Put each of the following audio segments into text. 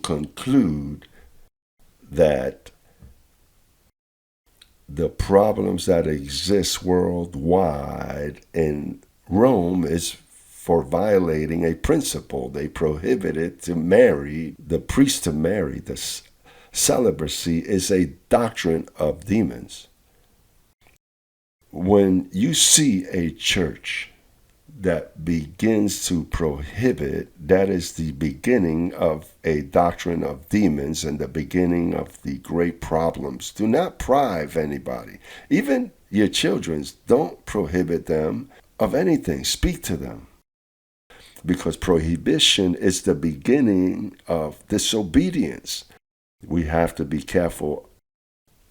conclude that the problems that exist worldwide in Rome is for violating a principle. They prohibited the priest to marry. The celibacy is a doctrine of demons. When you see a church that begins to prohibit, that is the beginning of a doctrine of demons and the beginning of the great problems. Do not prive anybody, even your children. Don't prohibit them of anything. Speak to them, because prohibition is the beginning of disobedience. We have to be careful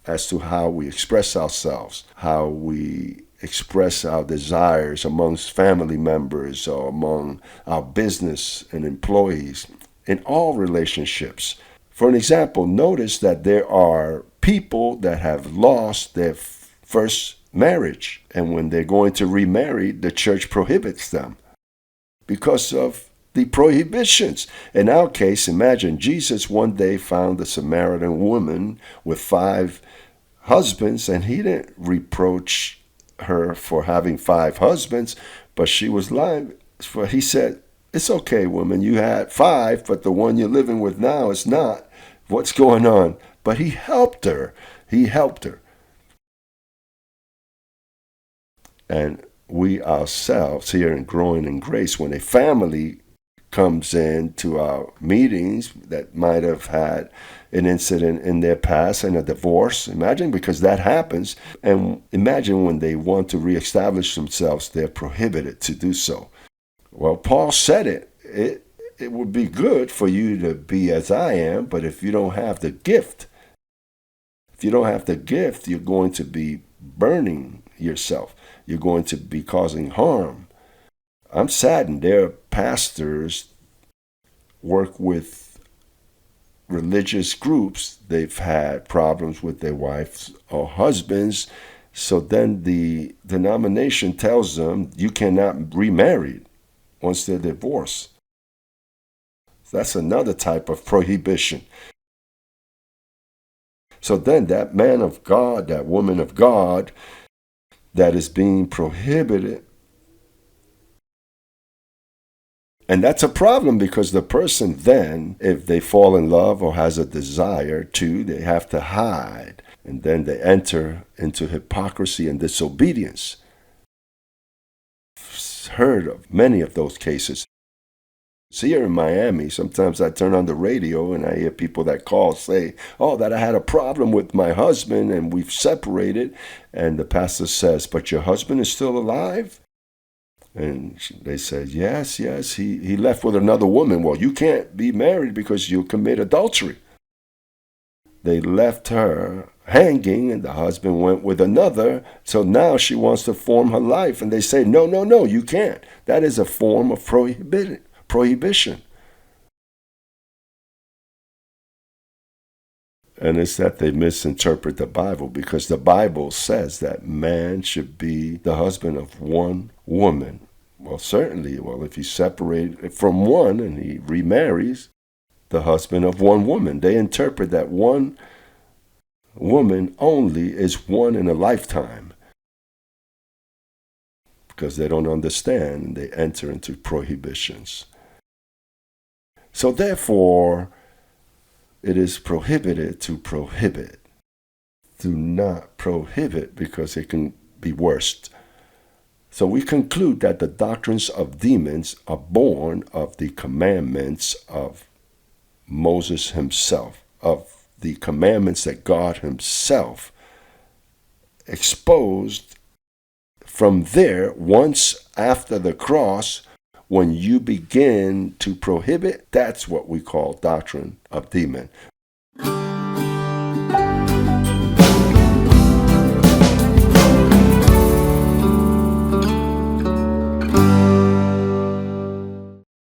as to how we express ourselves, how we express our desires amongst family members or among our business and employees in all relationships. For an example, notice that there are people that have lost their first marriage, and when they're going to remarry, the church prohibits them because of the prohibitions. In our case, imagine Jesus one day found a Samaritan woman with 5 husbands, and he didn't reproach her for having 5 husbands, but she was lying. For he said, "It's okay, woman, you had 5, but the one you're living with now is not. What's going on?" But he helped her. He helped her. And we ourselves here in Growing in Grace, when a family comes in to our meetings that might have had an incident in their past and a divorce, imagine, because that happens, and imagine when they want to reestablish themselves, they're prohibited to do so. Well, Paul said it would be good for you to be as I am, but if you don't have the gift, you're going to be burning yourself. You're going to be causing harm. I'm saddened. There are pastors work with religious groups. They've had problems with their wives or husbands. So then the denomination tells them you cannot remarry once they're divorced. That's another type of prohibition. So then that man of God, that woman of God that is being prohibited, and that's a problem, because the person then, if they fall in love or has a desire to, they have to hide. And then they enter into hypocrisy and disobedience. I've heard of many of those cases. So here in Miami, sometimes I turn on the radio and I hear people that call say, "Oh, that I had a problem with my husband and we've separated." And the pastor says, "But your husband is still alive?" And they said, yes, he left with another woman. Well, you can't be married because you commit adultery. They left her hanging and the husband went with another. So now she wants to form her life. And they say, no, you can't. That is a form of prohibition. And it's that they misinterpret the Bible, because the Bible says that man should be the husband of one woman. Well, certainly, if he's separated from one and he remarries, the husband of one woman. They interpret that one woman only is one in a lifetime, because they don't understand and they enter into prohibitions. So therefore, it is prohibited to prohibit. Do not prohibit, because it can be worse. So we conclude that the doctrines of demons are born of the commandments of Moses himself, of the commandments that God himself exposed. From there, once after the cross, when you begin to prohibit, that's what we call doctrine of demon.